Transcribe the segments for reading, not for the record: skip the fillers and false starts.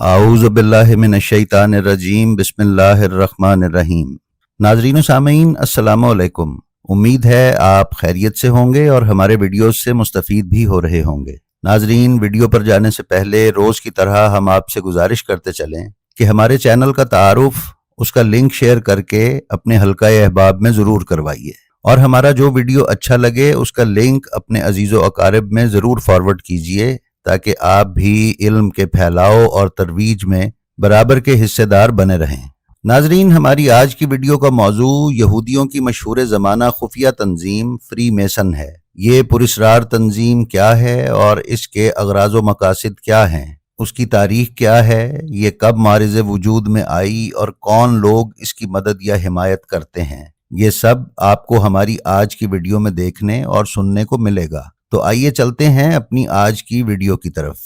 اعوذ باللہ من الشیطان الرجیم بسم اللہ الرحمن الرحیم۔ ناظرین و سامعین السلام علیکم۔ امید ہے آپ خیریت سے ہوں گے اور ہمارے ویڈیوز سے مستفید بھی ہو رہے ہوں گے۔ ناظرین، ویڈیو پر جانے سے پہلے روز کی طرح ہم آپ سے گزارش کرتے چلیں کہ ہمارے چینل کا تعارف، اس کا لنک شیئر کر کے اپنے حلقہ احباب میں ضرور کروائیے، اور ہمارا جو ویڈیو اچھا لگے اس کا لنک اپنے عزیز و اقارب میں ضرور فارورڈ کیجئے تاکہ آپ بھی علم کے پھیلاؤ اور ترویج میں برابر کے حصے دار بنے رہیں۔ ناظرین، ہماری آج کی ویڈیو کا موضوع یہودیوں کی مشہور زمانہ خفیہ تنظیم فری میسن ہے۔ یہ پراسرار تنظیم کیا ہے اور اس کے اغراض و مقاصد کیا ہیں، اس کی تاریخ کیا ہے، یہ کب معرض وجود میں آئی اور کون لوگ اس کی مدد یا حمایت کرتے ہیں، یہ سب آپ کو ہماری آج کی ویڈیو میں دیکھنے اور سننے کو ملے گا۔ تو آئیے چلتے ہیں اپنی آج کی ویڈیو کی طرف۔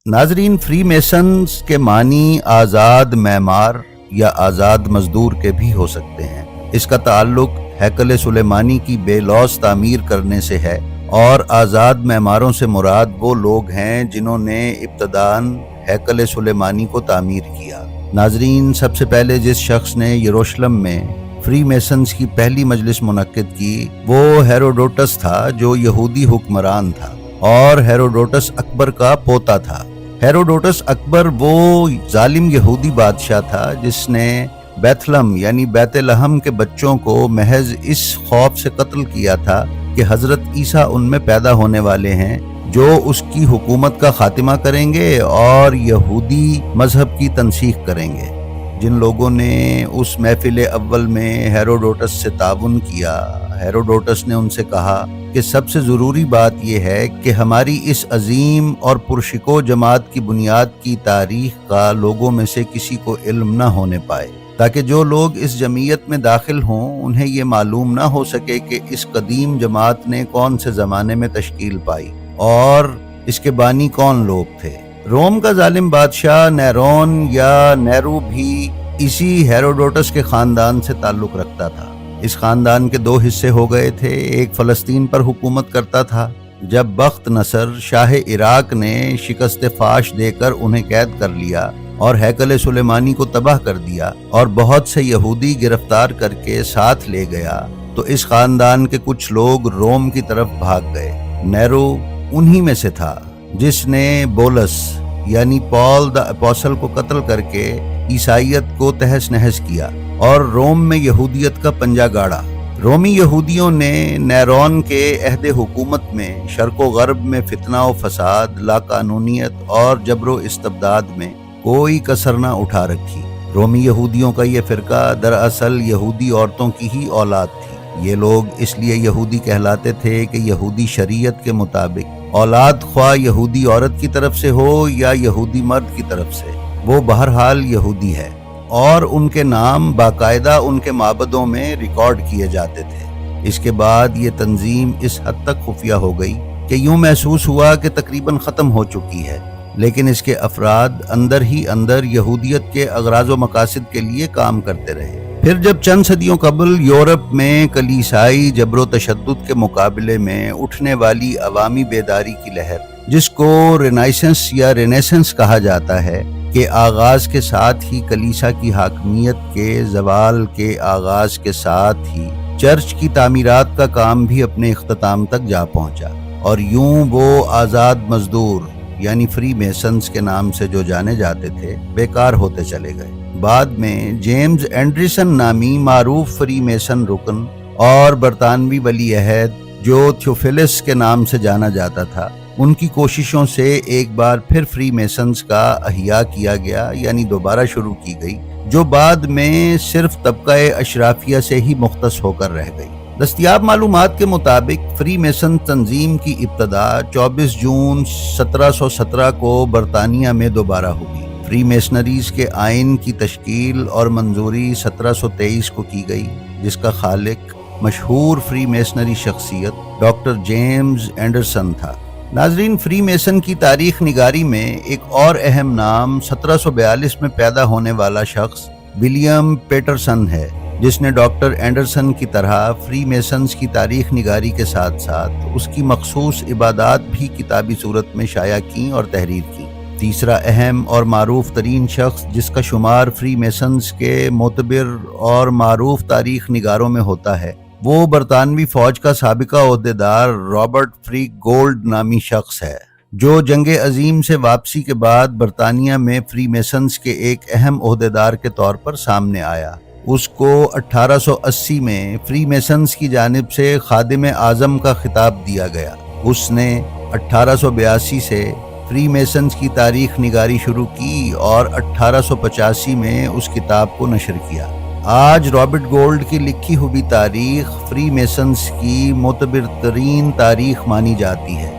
ناظرین، فری میسنز کے معنی آزاد معمار یا آزاد مزدور کے بھی ہو سکتے ہیں۔ اس کا تعلق ہیکل سلیمانی کی بے لوث تعمیر کرنے سے ہے، اور آزاد معماروں سے مراد وہ لوگ ہیں جنہوں نے ابتداً ہیکل سلیمانی کو تعمیر کیا۔ ناظرین، سب سے پہلے جس شخص نے یروشلم میں فری میسنز کی پہلی مجلس منعقد کی وہ ہیروڈوٹس تھا، جو یہودی حکمران تھا اور ہیروڈوٹس اکبر کا پوتا تھا۔ ہیروڈوٹس اکبر وہ ظالم یہودی بادشاہ تھا جس نے بیتھلم یعنی بیت لحم کے بچوں کو محض اس خوف سے قتل کیا تھا کہ حضرت عیسیٰ ان میں پیدا ہونے والے ہیں جو اس کی حکومت کا خاتمہ کریں گے اور یہودی مذہب کی تنسیخ کریں گے۔ جن لوگوں نے اس محفل اول میں ہیروڈوٹس سے تعاون کیا، ہیروڈوٹس نے ان سے کہا کہ سب سے ضروری بات یہ ہے کہ ہماری اس عظیم اور پرشکو جماعت کی بنیاد کی تاریخ کا لوگوں میں سے کسی کو علم نہ ہونے پائے، تاکہ جو لوگ اس جمعیت میں داخل ہوں انہیں یہ معلوم نہ ہو سکے کہ اس قدیم جماعت نے کون سے زمانے میں تشکیل پائی اور اس کے بانی کون لوگ تھے۔ روم کا ظالم بادشاہ نیرون یا نیرو بھی اسی ہیروڈوٹس کے خاندان سے تعلق رکھتا تھا۔ اس خاندان کے دو حصے ہو گئے تھے، ایک فلسطین پر حکومت کرتا تھا۔ جب بخت نصر شاہ عراق نے شکست فاش دے کر انہیں قید کر لیا اور ہیکل سلیمانی کو تباہ کر دیا اور بہت سے یہودی گرفتار کر کے ساتھ لے گیا، تو اس خاندان کے کچھ لوگ روم کی طرف بھاگ گئے۔ نیرو انہی میں سے تھا جس نے بولس یعنی پال دا اپوسل کو قتل کر کے عیسائیت کو تہس نہس کیا اور روم میں یہودیت کا پنجہ گاڑا۔ رومی یہودیوں نے نیرون کے عہد حکومت میں شرق و غرب میں فتنہ و فساد، لاقانونیت اور جبر و استبداد میں کوئی کسر نہ اٹھا رکھی۔ رومی یہودیوں کا یہ فرقہ دراصل یہودی عورتوں کی ہی اولاد تھی۔ یہ لوگ اس لیے یہودی کہلاتے تھے کہ یہودی شریعت کے مطابق اولاد خواہ یہودی عورت کی طرف سے ہو یا یہودی مرد کی طرف سے، وہ بہرحال یہودی ہے، اور ان کے نام باقاعدہ ان کے معبدوں میں ریکارڈ کیے جاتے تھے۔ اس کے بعد یہ تنظیم اس حد تک خفیہ ہو گئی کہ یوں محسوس ہوا کہ تقریباً ختم ہو چکی ہے، لیکن اس کے افراد اندر ہی اندر یہودیت کے اغراض و مقاصد کے لیے کام کرتے رہے۔ پھر جب چند صدیوں قبل یورپ میں کلیسائی جبر و تشدد کے مقابلے میں اٹھنے والی عوامی بیداری کی لہر، جس کو رینائسنس یا رینیسنس کہا جاتا ہے، کے آغاز کے ساتھ ہی کلیسا کی حاکمیت کے زوال کے آغاز کے ساتھ ہی چرچ کی تعمیرات کا کام بھی اپنے اختتام تک جا پہنچا، اور یوں وہ آزاد مزدور یعنی فری میسنز کے نام سے جو جانے جاتے تھے بیکار ہوتے چلے گئے۔ بعد میں جیمز اینڈرسن نامی معروف فری میسن رکن اور برطانوی ولی عہد جو تھیوفلس کے نام سے جانا جاتا تھا، ان کی کوششوں سے ایک بار پھر فری میسنز کا احیاء کیا گیا، یعنی دوبارہ شروع کی گئی، جو بعد میں صرف طبقہ اشرافیہ سے ہی مختص ہو کر رہ گئی۔ دستیاب معلومات کے مطابق فری میسن تنظیم کی ابتدا 24 جون 1717 کو برطانیہ میں دوبارہ ہوئی۔ فری میسنریز کے آئین کی تشکیل اور منظوری 1723 کو کی گئی، جس کا خالق مشہور فری میسنری شخصیت ڈاکٹر جیمز اینڈرسن تھا۔ ناظرین، فری میسن کی تاریخ نگاری میں ایک اور اہم نام 1742 میں پیدا ہونے والا شخص ولیم پیٹرسن ہے، جس نے ڈاکٹر اینڈرسن کی طرح فری میسنز کی تاریخ نگاری کے ساتھ ساتھ اس کی مخصوص عبادات بھی کتابی صورت میں شائع کیں اور تحریر کی۔ تیسرا اہم اور معروف ترین شخص جس کا شمار فری میسنز کے معتبر اور معروف تاریخ نگاروں میں ہوتا ہے وہ برطانوی فوج کا سابقہ عہدیدار رابرٹ فریک گولڈ نامی شخص ہے، جو جنگ عظیم سے واپسی کے بعد برطانیہ میں فری میسنز کے ایک اہم عہدیدار کے طور پر سامنے آیا۔ اس کو 1880 میں فری میسنز کی جانب سے خادم اعظم کا خطاب دیا گیا۔ اس نے 1882 سے فری میسنز کی تاریخ نگاری شروع کی اور 1885 میں اس کتاب کو نشر کیا۔ آج رابرٹ گولڈ کی لکھی ہوئی تاریخ فری میسنز کی معتبر ترین تاریخ مانی جاتی ہے۔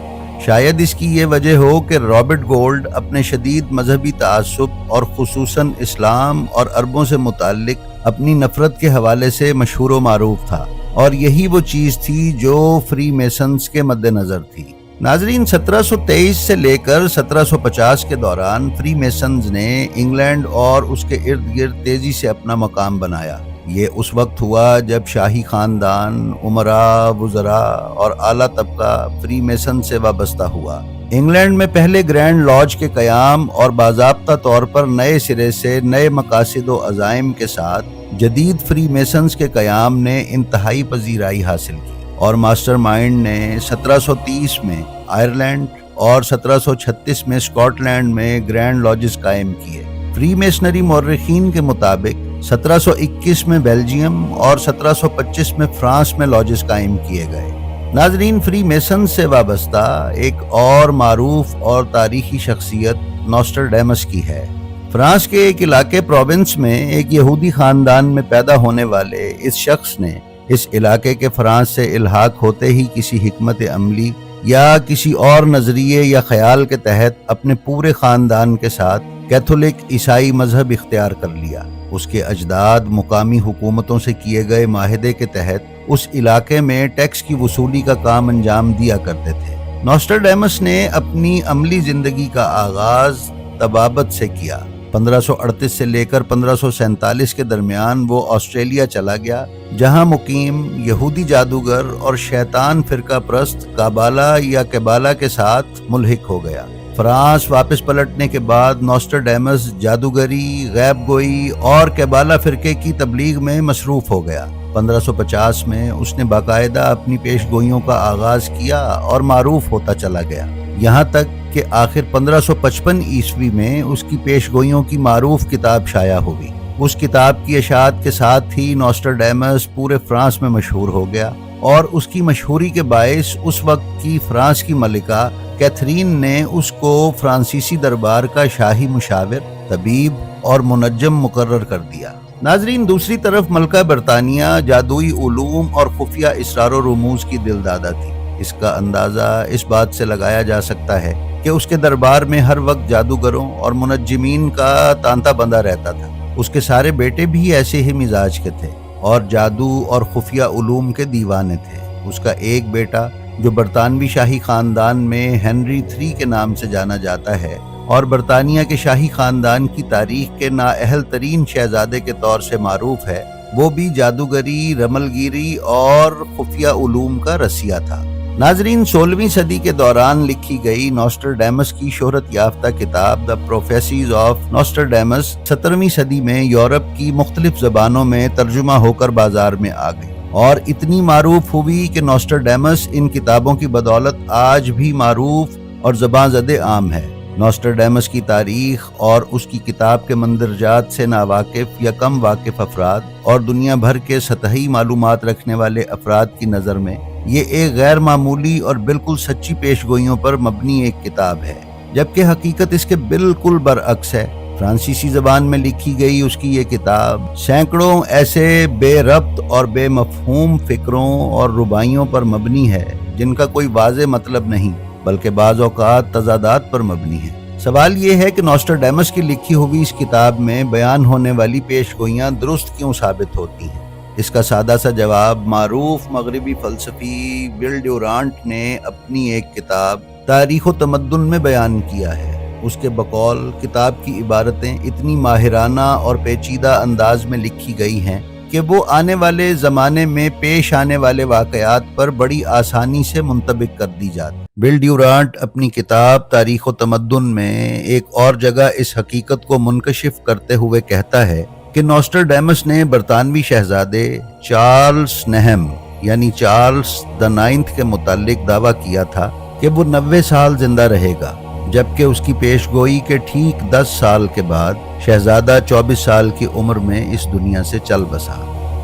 شاید اس کی یہ وجہ ہو کہ رابرٹ گولڈ اپنے شدید مذہبی تعصب اور خصوصاً اسلام اور عربوں سے متعلق اپنی نفرت کے حوالے سے مشہور و معروف تھا، اور یہی وہ چیز تھی جو فری میسنز کے مد نظر تھی۔ ناظرین، 1723 سے لے کر 1750 کے دوران فری میسنز نے انگلینڈ اور اس کے ارد گرد تیزی سے اپنا مقام بنایا۔ یہ اس وقت ہوا جب شاہی خاندان، امراء، وزراء اور اعلیٰ طبقہ فری میسن سے وابستہ ہوا۔ انگلینڈ میں پہلے گرینڈ لاج کے قیام اور باضابطہ طور پر نئے سرے سے نئے مقاصد و عزائم کے ساتھ جدید فری میسنز کے قیام نے انتہائی پذیرائی حاصل کی، اور ماسٹر مائنڈ نے 1730 میں آئرلینڈ اور 1736 میں اسکاٹ لینڈ میں گرینڈ لاجز قائم کیے۔ فری میسنری مورخین کے مطابق 1721 میں بیلجیم اور 1725 میں فرانس میں لاجز قائم کیے گئے۔ ناظرین، فری میسن سے وابستہ ایک اور معروف اور تاریخی شخصیت نوسٹرڈیمس کی ہے۔ فرانس کے ایک علاقے پروونس میں ایک یہودی خاندان میں پیدا ہونے والے اس شخص نے اس علاقے کے فرانس سے الحاق ہوتے ہی کسی حکمت عملی یا کسی اور نظریے یا خیال کے تحت اپنے پورے خاندان کے ساتھ کیتھولک عیسائی مذہب اختیار کر لیا۔ اس کے اجداد مقامی حکومتوں سے کیے گئے معاہدے کے تحت اس علاقے میں ٹیکس کی وصولی کا کام انجام دیا کرتے تھے۔ نوسٹرڈیمس نے اپنی عملی زندگی کا آغاز طبابت سے کیا۔ 1538 سے لے کر 1547 کے درمیان وہ آسٹریلیا چلا گیا، جہاں مقیم یہودی جادوگر اور شیطان فرقہ پرست کابالا یا کبالا کے ساتھ ملحق ہو گیا۔ فرانس واپس پلٹنے کے بعد نوسٹرڈیمس جادوگری، غیب گوئی اور کبالا فرقے کی تبلیغ میں مصروف ہو گیا۔ 1550 میں اس نے باقاعدہ اپنی پیش گوئیوں کا آغاز کیا اور معروف ہوتا چلا گیا، یہاں تک کہ آخر 1555 عیسوی میں اس کی پیش گوئیوں کی معروف کتاب شائع ہوئی۔ اس کتاب کی اشاعت کے ساتھ ہی نوسٹرڈیمس پورے فرانس میں مشہور ہو گیا، اور اس کی مشہوری کے باعث اس وقت کی فرانس کی ملکہ کیتھرین نے اس کو فرانسیسی دربار کا شاہی مشاور، طبیب اور منجم مقرر کر دیا۔ ناظرین، دوسری طرف ملکہ برطانیہ جادوئی علوم اور خفیہ اسرار و رموز کی دلدادہ تھی۔ اس کا اندازہ اس بات سے لگایا جا سکتا ہے کہ اس کے دربار میں ہر وقت جادوگروں اور منجمین کا تانتا بندہ رہتا تھا۔ اس کے سارے بیٹے بھی ایسے ہی مزاج کے تھے اور جادو اور خفیہ علوم کے دیوانے تھے۔ اس کا ایک بیٹا جو برطانوی شاہی خاندان میں ہنری III کے نام سے جانا جاتا ہے اور برطانیہ کے شاہی خاندان کی تاریخ کے نااہل ترین شہزادے کے طور سے معروف ہے، وہ بھی جادوگری، رمل گیری اور خفیہ علوم کا رسیہ تھا۔ ناظرین، 16ویں صدی کے دوران لکھی گئی نوسٹرڈیمس کی شہرت یافتہ کتاب دا پروفیسیز آف نوسٹرڈیمس 17ویں صدی میں یورپ کی مختلف زبانوں میں ترجمہ ہو کر بازار میں آ گئی اور اتنی معروف ہوئی کہ نوسٹرڈیمس ان کتابوں کی بدولت آج بھی معروف اور زباں زدِ عام ہے۔ نوسٹرڈیمس کی تاریخ اور اس کی کتاب کے مندرجات سے ناواقف یا کم واقف افراد اور دنیا بھر کے سطحی معلومات رکھنے والے افراد کی نظر میں یہ ایک غیر معمولی اور بالکل سچی پیش گوئیوں پر مبنی ایک کتاب ہے، جبکہ حقیقت اس کے بالکل برعکس ہے۔ فرانسیسی زبان میں لکھی گئی اس کی یہ کتاب سینکڑوں ایسے بے ربط اور بے مفہوم فکروں اور رباعیوں پر مبنی ہے جن کا کوئی واضح مطلب نہیں، بلکہ بعض اوقات تضادات پر مبنی ہے۔ سوال یہ ہے کہ نوسٹرڈیمس کی لکھی ہوئی اس کتاب میں بیان ہونے والی پیش گوئیاں درست کیوں ثابت ہوتی ہیں؟ اس کا سادہ سا جواب معروف مغربی فلسفی ول ڈیورانٹ نے اپنی ایک کتاب تاریخ و تمدن میں بیان کیا ہے۔ اس کے بقول کتاب کی عبارتیں اتنی ماہرانہ اور پیچیدہ انداز میں لکھی گئی ہیں کہ وہ آنے والے زمانے میں پیش آنے والے واقعات پر بڑی آسانی سے منطبق کر دی جاتی۔ ول ڈیورانٹ اپنی کتاب تاریخ و تمدن میں ایک اور جگہ اس حقیقت کو منکشف کرتے ہوئے کہتا ہے کہ نوسٹراڈیمس نے برطانوی شہزادے چارلس نہم یعنی چارلس دی نائنتھ کے متعلق دعویٰ کیا تھا کہ وہ 90 سال زندہ رہے گا، جبکہ اس کی پیش گوئی کے ٹھیک 10 سال کے بعد شہزادہ 24 سال کی عمر میں اس دنیا سے چل بسا۔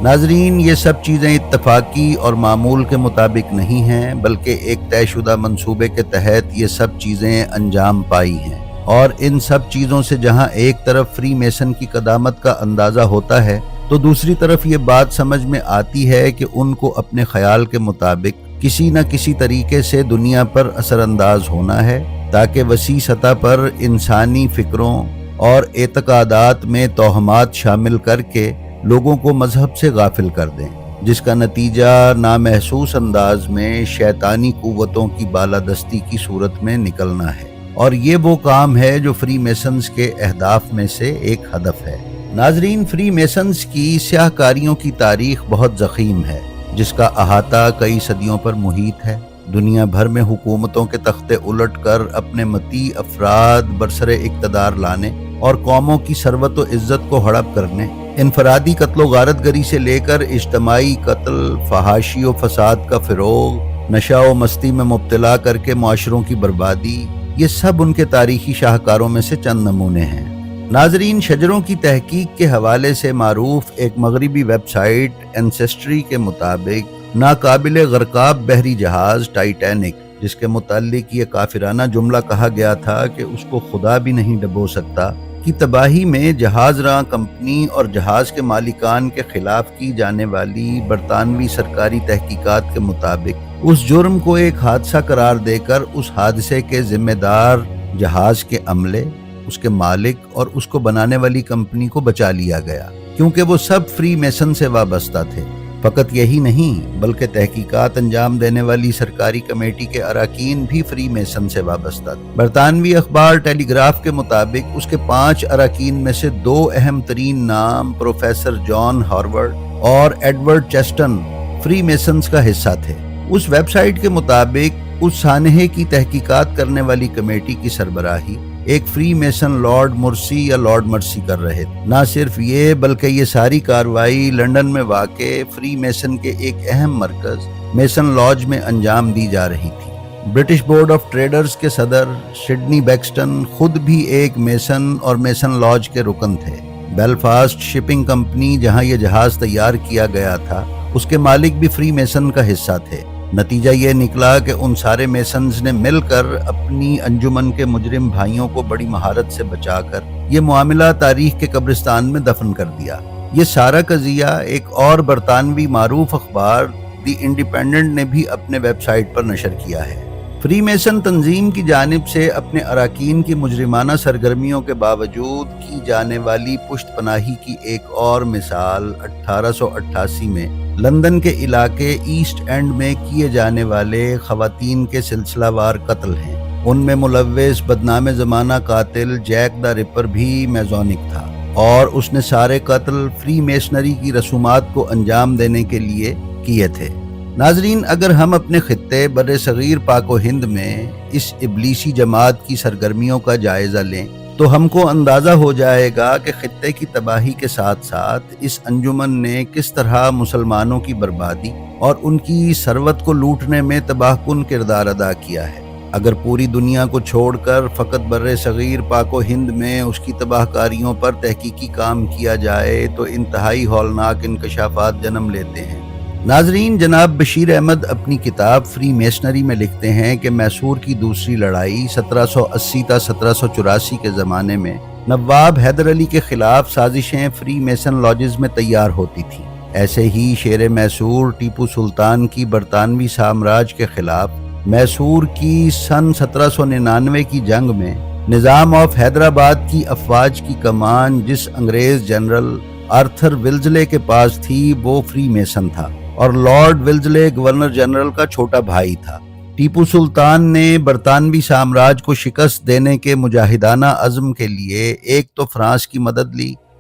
ناظرین، یہ سب چیزیں اتفاقی اور معمول کے مطابق نہیں ہیں، بلکہ ایک طے شدہ منصوبے کے تحت یہ سب چیزیں انجام پائی ہیں، اور ان سب چیزوں سے جہاں ایک طرف فری میسن کی قدامت کا اندازہ ہوتا ہے تو دوسری طرف یہ بات سمجھ میں آتی ہے کہ ان کو اپنے خیال کے مطابق کسی نہ کسی طریقے سے دنیا پر اثر انداز ہونا ہے، تاکہ وسیع سطح پر انسانی فکروں اور اعتقادات میں توہمات شامل کر کے لوگوں کو مذہب سے غافل کر دیں، جس کا نتیجہ نامحسوس انداز میں شیطانی قوتوں کی بالادستی کی صورت میں نکلنا ہے، اور یہ وہ کام ہے جو فری میسنز کے اہداف میں سے ایک ہدف ہے۔ ناظرین، فری میسنز کی سیاہ کاریوں کی تاریخ بہت ضخیم ہے، جس کا احاطہ کئی صدیوں پر محیط ہے۔ دنیا بھر میں حکومتوں کے تختے الٹ کر اپنے مطیع افراد برسر اقتدار لانے اور قوموں کی ثروت و عزت کو ہڑپ کرنے، انفرادی قتل و غارت گری سے لے کر اجتماعی قتل، فحاشی و فساد کا فروغ، نشہ و مستی میں مبتلا کر کے معاشروں کی بربادی، یہ سب ان کے تاریخی شاہکاروں میں سے چند نمونے ہیں۔ ناظرین، شجروں کی تحقیق کے حوالے سے معروف ایک مغربی ویب سائٹ اینسیسٹری کے مطابق ناقابل غرقاب بحری جہاز ٹائٹینک، جس کے متعلق یہ کافرانہ جملہ کہا گیا تھا کہ اس کو خدا بھی نہیں ڈبو سکتا، کی تباہی میں جہاز راں کمپنی اور جہاز کے مالکان کے خلاف کی جانے والی برطانوی سرکاری تحقیقات کے مطابق اس جرم کو ایک حادثہ قرار دے کر اس حادثے کے ذمہ دار جہاز کے عملے، اس کے مالک اور اس کو بنانے والی کمپنی کو بچا لیا گیا، کیونکہ وہ سب فری میسن سے وابستہ تھے۔ فقط یہی نہیں، بلکہ تحقیقات انجام دینے والی سرکاری کمیٹی کے اراکین بھی فری میسن سے وابستہ تھے۔ برطانوی اخبار ٹیلی گراف کے مطابق اس کے 5 اراکین میں سے 2 اہم ترین نام پروفیسر جان ہارورڈ اور ایڈورڈ چیسٹن فری میسنز کا حصہ تھے۔ اس ویب سائٹ کے مطابق اس سانحے کی تحقیقات کرنے والی کمیٹی کی سربراہی ایک فری میسن لارڈ مرسی یا لارڈ مرسی کر رہے تھے۔ نہ صرف یہ، بلکہ یہ ساری کارروائی لنڈن میں واقع فری میسن کے ایک اہم مرکز میسن لاج میں انجام دی جا رہی تھی۔ برٹش بورڈ آف ٹریڈرز کے صدر سڈنی بیکسٹن خود بھی ایک میسن اور میسن لاج کے رکن تھے۔ بیلفاسٹ شپنگ کمپنی، جہاں یہ جہاز تیار کیا گیا تھا، اس کے مالک بھی فری میسن کا حصہ تھے۔ نتیجہ یہ نکلا کہ ان سارے میسنز نے مل کر اپنی انجمن کے مجرم بھائیوں کو بڑی مہارت سے بچا کر یہ معاملہ تاریخ کے قبرستان میں دفن کر دیا۔ یہ سارا قضیہ ایک اور برطانوی معروف اخبار دی انڈیپینڈنٹ نے بھی اپنے ویب سائٹ پر نشر کیا ہے۔ فری میسن تنظیم کی جانب سے اپنے اراکین کی مجرمانہ سرگرمیوں کے باوجود کی جانے والی پشت پناہی کی ایک اور مثال 1888 میں لندن کے علاقے ایسٹ اینڈ میں کیے جانے والے خواتین کے سلسلہ وار قتل ہیں۔ ان میں ملوث بدنام زمانہ قاتل جیک دا رپر بھی میزونک تھا، اور اس نے سارے قتل فری میسنری کی رسومات کو انجام دینے کے لیے کیے تھے۔ ناظرین، اگر ہم اپنے خطے بر صغیر پاک و ہند میں اس ابلیسی جماعت کی سرگرمیوں کا جائزہ لیں تو ہم کو اندازہ ہو جائے گا کہ خطے کی تباہی کے ساتھ ساتھ اس انجمن نے کس طرح مسلمانوں کی بربادی اور ان کی ثروت کو لوٹنے میں تباہ کن کردار ادا کیا ہے۔ اگر پوری دنیا کو چھوڑ کر فقط بر صغیر پاک و ہند میں اس کی تباہ کاریوں پر تحقیقی کام کیا جائے تو انتہائی ہولناک انکشافات جنم لیتے ہیں۔ ناظرین، جناب بشیر احمد اپنی کتاب فری میسنری میں لکھتے ہیں کہ میسور کی دوسری لڑائی 1780 تا 1784 کے زمانے میں نواب حیدر علی کے خلاف سازشیں فری میسن لاجز میں تیار ہوتی تھیں۔ ایسے ہی شیر میسور ٹیپو سلطان کی برطانوی سامراج کے خلاف میسور کی سن 1799 کی جنگ میں نظام آف حیدرآباد کی افواج کی کمان جس انگریز جنرل آرتھر ولزلے کے پاس تھی وہ فری میسن تھا، اور لارڈ ولزلے گورنر جنرل کا چھوٹا بھائی تھا۔ ٹیپو سلطان نے برطانوی سامراج کو شکست دینے کے مجاہدانہ عزم کے لیے ایک تو فرانس کی مدد لی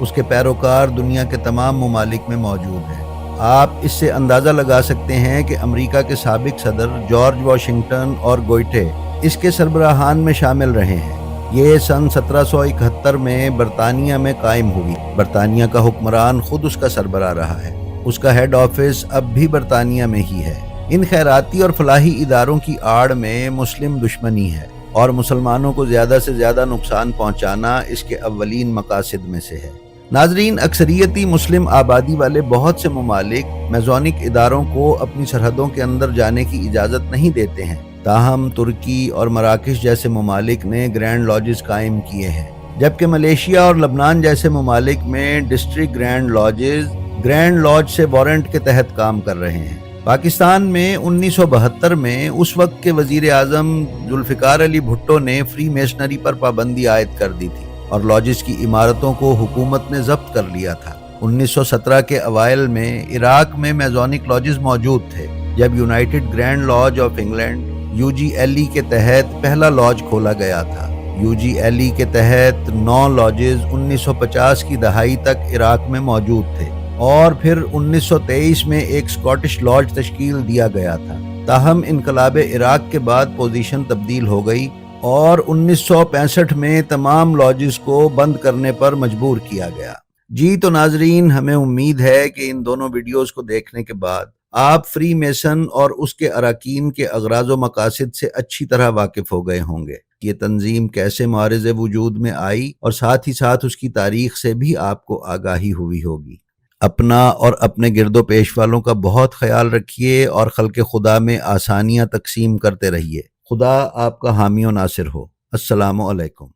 اس کے پیروکار دنیا کے تمام ممالک میں موجود ہیں۔ آپ اس سے اندازہ لگا سکتے ہیں کہ امریکہ کے سابق صدر جارج واشنگٹن اور گوئٹے اس کے سربراہان میں شامل رہے ہیں۔ یہ سن 1771 میں برطانیہ میں قائم ہوئی۔ برطانیہ کا حکمران خود اس کا سربراہ رہا ہے۔ اس کا ہیڈ آفس اب بھی برطانیہ میں ہی ہے۔ ان خیراتی اور فلاحی اداروں کی آڑ میں مسلم دشمنی ہے اور مسلمانوں کو زیادہ سے زیادہ نقصان پہنچانا اس کے اولین مقاصد میں سے ہے۔ ناظرین، اکثریتی مسلم آبادی والے بہت سے ممالک میزونک اداروں کو اپنی سرحدوں کے اندر جانے کی اجازت نہیں دیتے ہیں، تاہم ترکی اور مراکش جیسے ممالک نے گرینڈ لاجز قائم کیے ہیں، جبکہ ملیشیا اور لبنان جیسے ممالک میں ڈسٹرکٹ گرینڈ لاجز گرینڈ لاج سے وارنٹ کے تحت کام کر رہے ہیں۔ پاکستان میں 1972 میں اس وقت کے وزیر اعظم ذوالفقار علی بھٹو نے فری میسنری پر پابندی عائد کر دی تھی اور لاجز کی عمارتوں کو حکومت نے ضبط کر لیا تھا۔ 1917 کے اوائل میں عراق میں میزونک لاجز موجود تھے، جب United Grand Lodge of England UGLE کے تحت پہلا لاج کھولا گیا تھا۔ UGLE کے تحت 9 لاجز 1950 کی دہائی تک عراق میں موجود تھے اور پھر 1923 میں ایک سکاٹش لاج تشکیل دیا گیا تھا، تاہم انقلاب عراق کے بعد پوزیشن تبدیل ہو گئی اور 1965 میں تمام لاجز کو بند کرنے پر مجبور کیا گیا۔ جی تو ناظرین، ہمیں امید ہے کہ ان دونوں ویڈیوز کو دیکھنے کے بعد آپ فری میسن اور اس کے اراکین کے اغراض و مقاصد سے اچھی طرح واقف ہو گئے ہوں گے۔ یہ تنظیم کیسے معرض وجود میں آئی اور ساتھ ہی ساتھ اس کی تاریخ سے بھی آپ کو آگاہی ہوئی ہوگی۔ اپنا اور اپنے گرد و پیش والوں کا بہت خیال رکھیے اور خلق خدا میں آسانیاں تقسیم کرتے رہیے۔ خدا آپ کا حامی و ناصر ہو۔ السلام علیکم۔